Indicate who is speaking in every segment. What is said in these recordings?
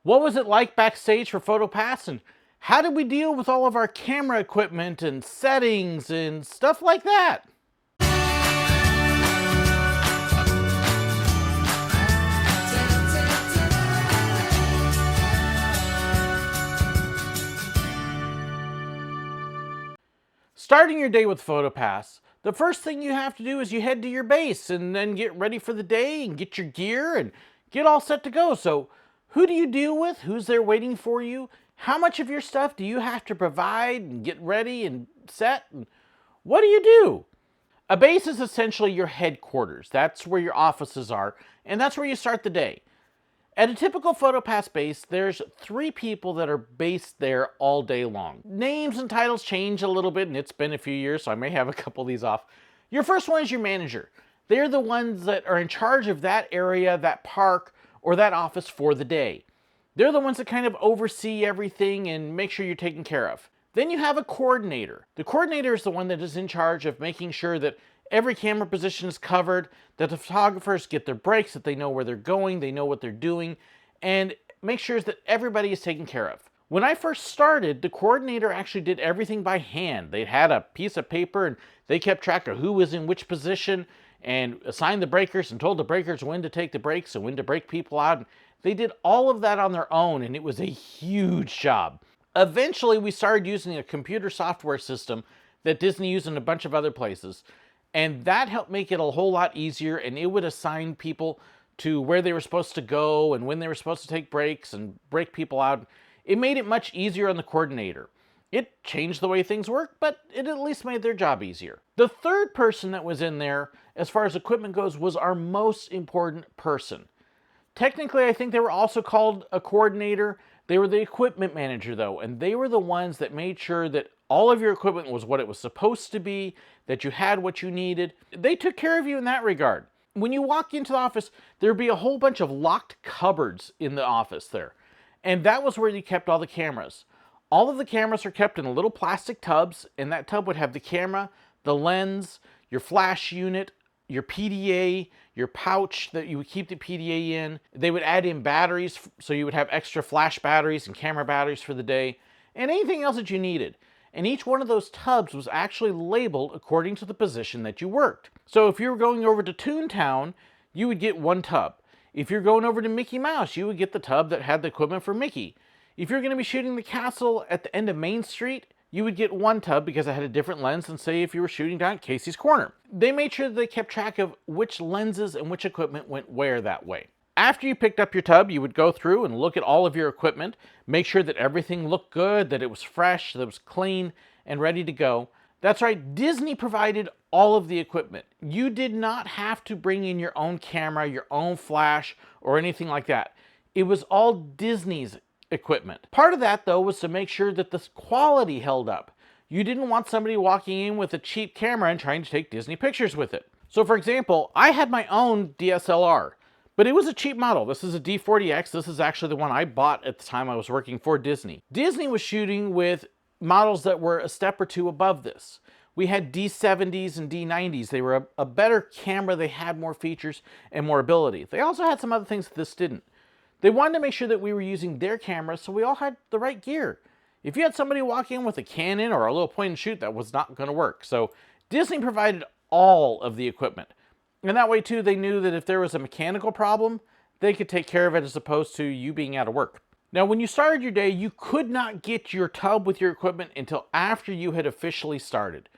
Speaker 1: What was it like backstage for Photopass, and how did we deal with all of our camera equipment and settings and stuff like that? Starting your day with Photopass, the first thing you have to do is you head to your base and then get ready for the day and get your gear and get all set to go. So, who do you deal with? Who's there waiting for you? How much of your stuff do you have to provide and get ready and set? And what do you do? A base is essentially your headquarters. That's where your offices are, and that's where you start the day. At a typical Photopass base, there's 3 people that are based there all day long. Names and titles change a little bit, and it's been a few years, so I may have a couple of these off. Your first one is your manager. They're the ones that are in charge of that area, that park, or that office for the day. They're the ones that kind of oversee everything and make sure you're taken care of. Then you have a coordinator. The coordinator is the one that is in charge of making sure that every camera position is covered, that the photographers get their breaks, that they know where they're going, they know what they're doing, and make sure that everybody is taken care of. When I first started, the coordinator actually did everything by hand. They had a piece of paper and they kept track of who was in which position and assigned the breakers and told the breakers when to take the breaks and when to break people out. They did all of that on their own, and it was a huge job. Eventually, we started using a computer software system that Disney used in a bunch of other places. And that helped make it a whole lot easier, and it would assign people to where they were supposed to go and when they were supposed to take breaks and break people out. It made it much easier on the coordinator. It changed the way things work, but it at least made their job easier. The third person that was in there, as far as equipment goes, was our most important person. Technically, I think they were also called a coordinator. They were the equipment manager, though, and they were the ones that made sure that all of your equipment was what it was supposed to be, that you had what you needed. They took care of you in that regard. When you walk into the office, there'd be a whole bunch of locked cupboards in the office there. And that was where you kept all the cameras. All of the cameras are kept in little plastic tubs, and that tub would have the camera, the lens, your flash unit, your PDA, your pouch that you would keep the PDA in. They would add in batteries, so you would have extra flash batteries and camera batteries for the day, and anything else that you needed. And each one of those tubs was actually labeled according to the position that you worked. So if you were going over to Toontown, you would get 1 tub. If you're going over to Mickey Mouse, you would get the tub that had the equipment for Mickey. If you're going to be shooting the castle at the end of Main Street, you would get 1 tub because it had a different lens than, say, if you were shooting down at Casey's Corner. They made sure that they kept track of which lenses and which equipment went where that way. After you picked up your tub, you would go through and look at all of your equipment, make sure that everything looked good, that it was fresh, that it was clean and ready to go. That's right, Disney provided all of the equipment. You did not have to bring in your own camera, your own flash, or anything like that. It was all Disney's equipment. Part of that, though, was to make sure that the quality held up. You didn't want somebody walking in with a cheap camera and trying to take Disney pictures with it. So, for example, I had my own DSLR. But it was a cheap model. This is a D40X. This is actually the one I bought at the time I was working for Disney. Disney was shooting with models that were a step or 2 above this. We had D70s and D90s. They were a better camera. They had more features and more ability. They also had some other things that this didn't. They wanted to make sure that we were using their cameras, so we all had the right gear. If you had somebody walk in with a Canon or a little point and shoot, that was not going to work. So Disney provided all of the equipment. And that way, too, they knew that if there was a mechanical problem, they could take care of it as opposed to you being out of work. Now, when you started your day, you could not get your tub with your equipment until after you had officially started.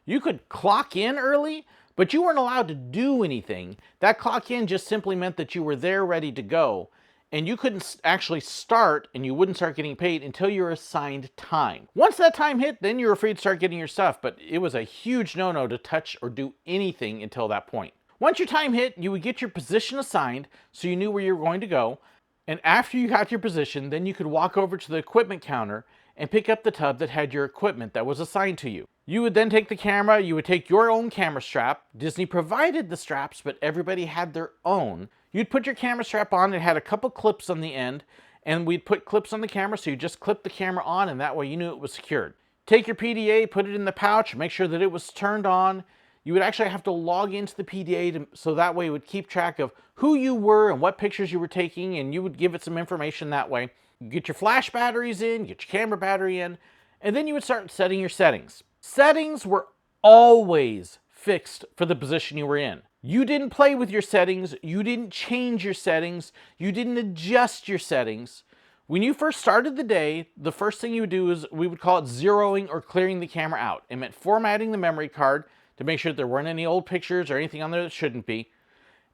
Speaker 1: You could clock in early, but you weren't allowed to do anything. That clock in just simply meant that you were there ready to go, and you couldn't actually start, and you wouldn't start getting paid until your assigned time. Once that time hit, then you were free to start getting your stuff, but it was a huge no-no to touch or do anything until that point. Once your time hit, you would get your position assigned so you knew where you were going to go. And after you got your position, then you could walk over to the equipment counter and pick up the tub that had your equipment that was assigned to you. You would then take the camera, you would take your own camera strap. Disney provided the straps, but everybody had their own. You'd put your camera strap on, it had a couple clips on the end, and we'd put clips on the camera so you just clip the camera on, and that way you knew it was secured. Take your PDA, put it in the pouch, make sure that it was turned on. You would actually have to log into the PDA so that way it would keep track of who you were and what pictures you were taking, and you would give it some information that way. You get your flash batteries in, get your camera battery in, and then you would start setting your settings. Settings were always fixed for the position you were in. You didn't play with your settings, you didn't change your settings, you didn't adjust your settings. When you first started the day, the first thing you would do is, we would call it zeroing or clearing the camera out. It meant formatting the memory card to make sure that there weren't any old pictures or anything on there that shouldn't be.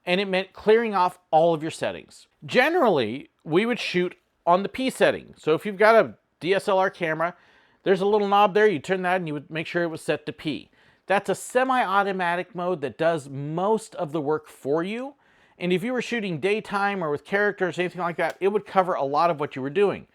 Speaker 1: And it meant clearing off all of your settings. Generally, we would shoot on the P setting. So if you've got a DSLR camera, there's a little knob there, you turn that and you would make sure it was set to P. That's a semi-automatic mode that does most of the work for you. And if you were shooting daytime or with characters, anything like that, it would cover a lot of what you were doing.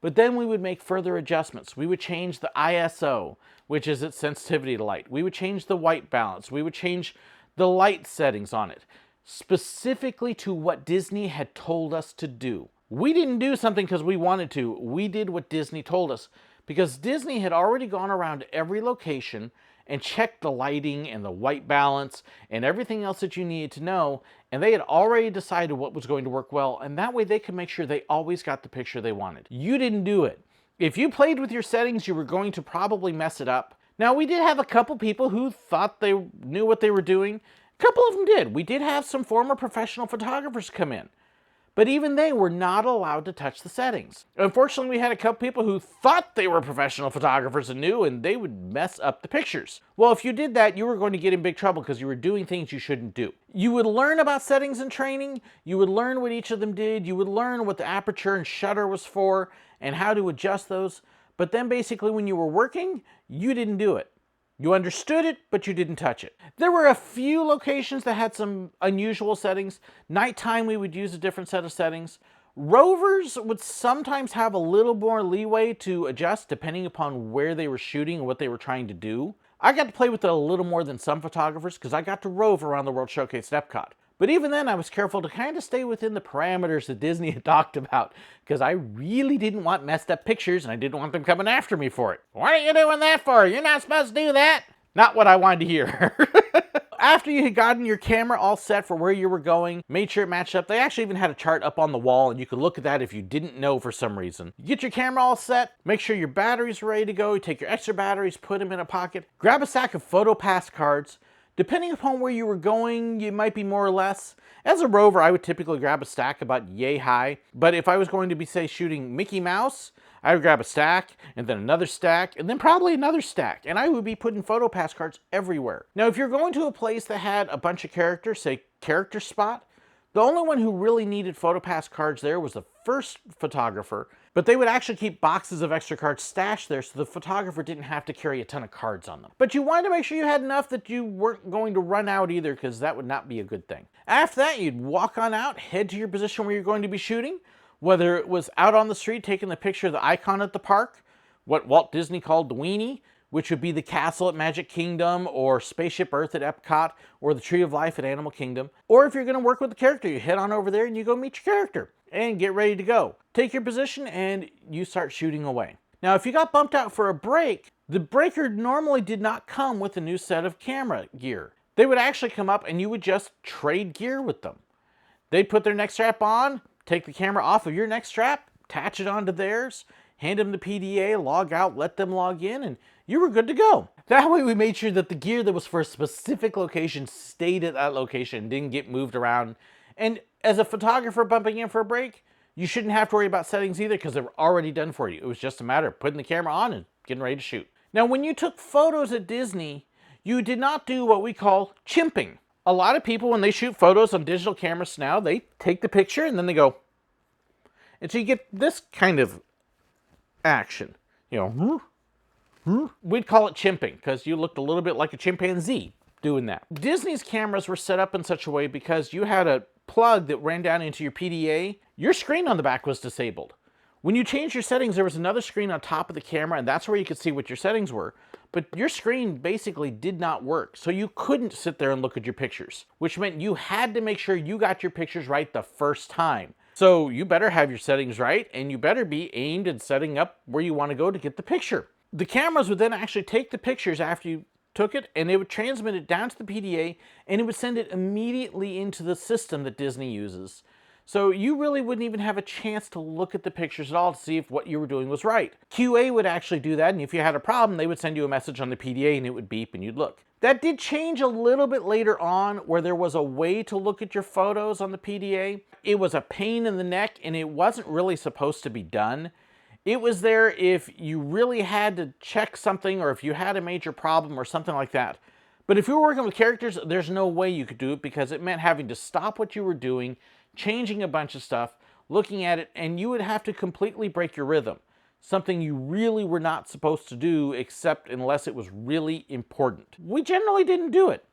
Speaker 1: But then we would make further adjustments. We would change the ISO, which is its sensitivity to light. We would change the white balance. We would change the light settings on it, specifically to what Disney had told us to do. We didn't do something because we wanted to. We did what Disney told us, because Disney had already gone around every location and checked the lighting and the white balance and everything else that you needed to know, and they had already decided what was going to work well, and that way they could make sure they always got the picture they wanted. You didn't do it. If you played with your settings, you were going to probably mess it up. Now, we did have a couple people who thought they knew what they were doing. A couple of them did. We did have some former professional photographers come in, but even they were not allowed to touch the settings. Unfortunately, we had a couple people who thought they were professional photographers and knew, and they would mess up the pictures. Well, if you did that, you were going to get in big trouble because you were doing things you shouldn't do. You would learn about settings in training, you would learn what each of them did, you would learn what the aperture and shutter was for, and how to adjust those, but then basically when you were working, you didn't do it. You understood it, but you didn't touch it. There were a few locations that had some unusual settings. Nighttime, we would use a different set of settings. Rovers would sometimes have a little more leeway to adjust depending upon where they were shooting and what they were trying to do. I got to play with it a little more than some photographers because I got to rove around the World Showcase at Epcot. But even then, I was careful to kind of stay within the parameters that Disney had talked about, because I really didn't want messed up pictures and I didn't want them coming after me for it. What are you doing that for? You're not supposed to do that. Not what I wanted to hear. After you had gotten your camera all set for where you were going, made sure it matched up, they actually even had a chart up on the wall and you could look at that if you didn't know for some reason. You get your camera all set, make sure your batteries are ready to go, you take your extra batteries, put them in a pocket, grab a stack of Photopass cards. Depending upon where you were going, you might be more or less. As a rover, I would typically grab a stack about yay high. But if I was going to be, say, shooting Mickey Mouse, I would grab a stack, and then another stack, and then probably another stack. And I would be putting Photopass cards everywhere. Now, if you're going to a place that had a bunch of characters, say Character Spot, the only one who really needed Photopass cards there was the first photographer, but they would actually keep boxes of extra cards stashed there so the photographer didn't have to carry a ton of cards on them. But you wanted to make sure you had enough that you weren't going to run out either, because that would not be a good thing. After that, you'd walk on out, head to your position where you're going to be shooting, whether it was out on the street taking the picture of the icon at the park, what Walt Disney called the weenie, which would be the castle at Magic Kingdom, or Spaceship Earth at Epcot, or the Tree of Life at Animal Kingdom. Or if you're going to work with the character, you head on over there and you go meet your character and get ready to go. Take your position and you start shooting away. Now, if you got bumped out for a break, the breaker normally did not come with a new set of camera gear. They would actually come up and you would just trade gear with them. They'd put their neck strap on, take the camera off of your neck strap, attach it onto theirs, hand them the PDA, log out, let them log in, and you were good to go. That way we made sure that the gear that was for a specific location stayed at that location and didn't get moved around. And as a photographer bumping in for a break, you shouldn't have to worry about settings either because they were already done for you. It was just a matter of putting the camera on and getting ready to shoot. Now, when you took photos at Disney, you did not do what we call chimping. A lot of people, when they shoot photos on digital cameras now, they take the picture and then they go. And so you get this kind of action. You know, we'd call it chimping because you looked a little bit like a chimpanzee doing that. Disney's cameras were set up in such a way because you had a plug that ran down into your PDA. Your screen on the back was disabled. When you changed your settings, there was another screen on top of the camera, and that's where you could see what your settings were. But your screen basically did not work, so you couldn't sit there and look at your pictures, which meant you had to make sure you got your pictures right the first time. So you better have your settings right, and you better be aimed and setting up where you want to go to get the picture. The cameras would then actually take the pictures after you took it and it would transmit it down to the PDA, and it would send it immediately into the system that Disney uses. So you really wouldn't even have a chance to look at the pictures at all to see if what you were doing was right. QA would actually do that, and if you had a problem, they would send you a message on the PDA and it would beep and you'd look. That did change a little bit later on, where there was a way to look at your photos on the PDA. It was a pain in the neck and it wasn't really supposed to be done. It was there if you really had to check something or if you had a major problem or something like that. But if you were working with characters, there's no way you could do it, because it meant having to stop what you were doing, changing a bunch of stuff, looking at it, and you would have to completely break your rhythm. Something you really were not supposed to do, except unless it was really important. We generally didn't do it.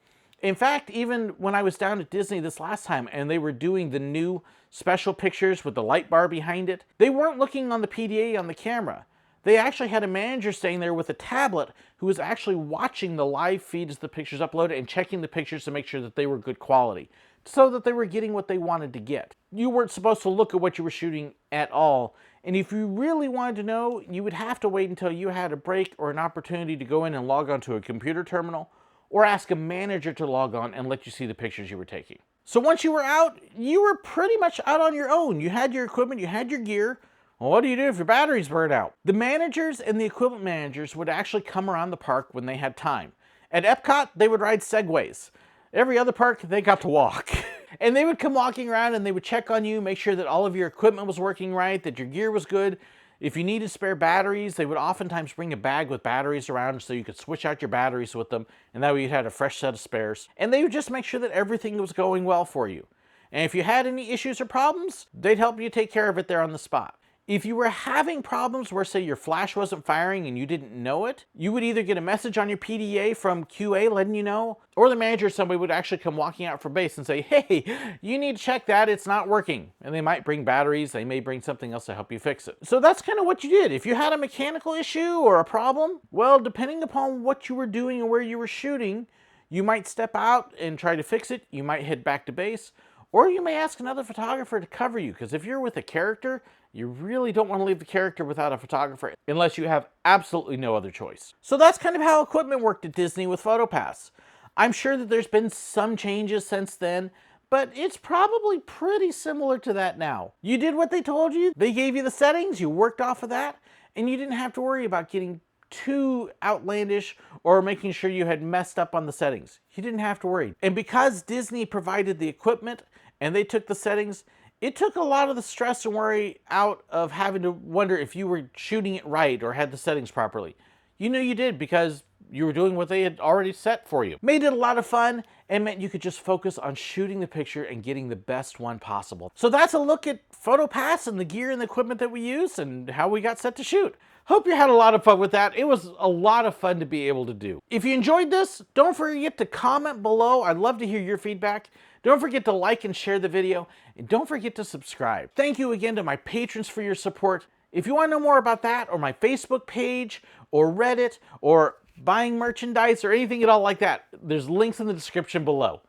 Speaker 1: In fact, even when I was down at Disney this last time and they were doing the new special pictures with the light bar behind it, they weren't looking on the PDA on the camera. They actually had a manager staying there with a tablet who was actually watching the live feed as the pictures uploaded and checking the pictures to make sure that they were good quality, so that they were getting what they wanted to get. You weren't supposed to look at what you were shooting at all, and if you really wanted to know, you would have to wait until you had a break or an opportunity to go in and log on to a computer terminal, or ask a manager to log on and let you see the pictures you were taking. So once you were out, you were pretty much out on your own. You had your equipment, you had your gear. Well, what do you do if your batteries burn out? The managers and the equipment managers would actually come around the park when they had time. At Epcot, they would ride Segways. Every other park, they got to walk. And they would come walking around and they would check on you, make sure that all of your equipment was working right, that your gear was good. If you needed spare batteries, they would oftentimes bring a bag with batteries around so you could switch out your batteries with them, and that way you had a fresh set of spares. And they would just make sure that everything was going well for you. And if you had any issues or problems, they'd help you take care of it there on the spot. If you were having problems where, say, your flash wasn't firing and you didn't know it, you would either get a message on your PDA from QA letting you know, or the manager or somebody would actually come walking out from base and say, hey, you need to check that, it's not working. And they might bring batteries, they may bring something else to help you fix it. So that's kind of what you did. If you had a mechanical issue or a problem, well, depending upon what you were doing and where you were shooting, you might step out and try to fix it, you might head back to base, or you may ask another photographer to cover you, because if you're with a character, you really don't want to leave the character without a photographer unless you have absolutely no other choice. So that's kind of how equipment worked at Disney with Photopass. I'm sure that there's been some changes since then, but it's probably pretty similar to that now. You did what they told you, they gave you the settings, you worked off of that, and you didn't have to worry about getting too outlandish or making sure you had messed up on the settings. You didn't have to worry. And because Disney provided the equipment and they took the settings, it took a lot of the stress and worry out of having to wonder if you were shooting it right or had the settings properly. You knew you did because you were doing what they had already set for you. Made it a lot of fun and meant you could just focus on shooting the picture and getting the best one possible. So that's a look at Photopass and the gear and the equipment that we use and how we got set to shoot. Hope you had a lot of fun with that. It was a lot of fun to be able to do. If you enjoyed this, don't forget to comment below. I'd love to hear your feedback. Don't forget to like and share the video, and don't forget to subscribe. Thank you again to my patrons for your support. If you want to know more about that, or my Facebook page, or Reddit, or buying merchandise, or anything at all like that, there's links in the description below.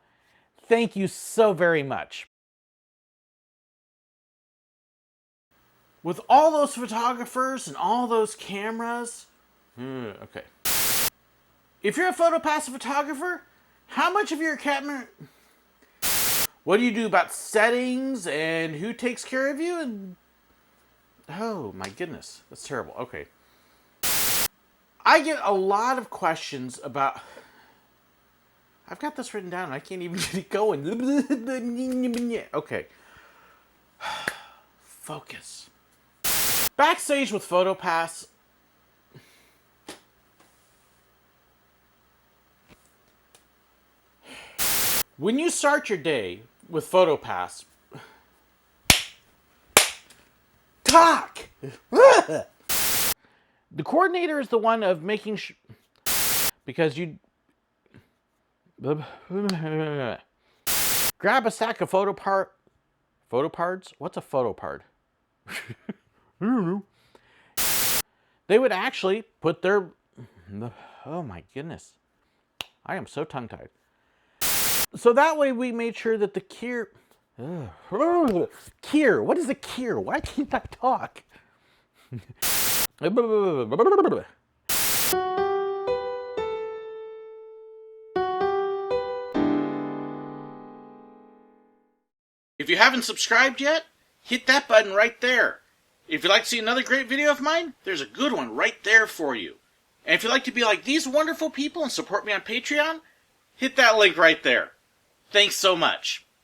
Speaker 1: Thank you so very much. With all those photographers and all those cameras, okay. If you're a Photopass photographer, how much of your camera... What do you do about settings and who takes care of you? And oh my goodness, that's terrible. Okay. I get a lot of questions about... I've got this written down and I can't even get it going. Okay. Focus. Backstage with Photopass. When you start your day with Photopass, talk! The coordinator is the one of making sure, because you grab a stack of photopards? What's a photopard? I don't know. They would actually put their, oh my goodness. I am so tongue-tied. So that way we made sure that the Kier, what is a Kier? Why can't I talk? haven't subscribed yet, hit that button right there. If you'd like to see another great video of mine, there's a good one right there for you. And if you'd like to be like these wonderful people and support me on Patreon, hit that link right there. Thanks so much.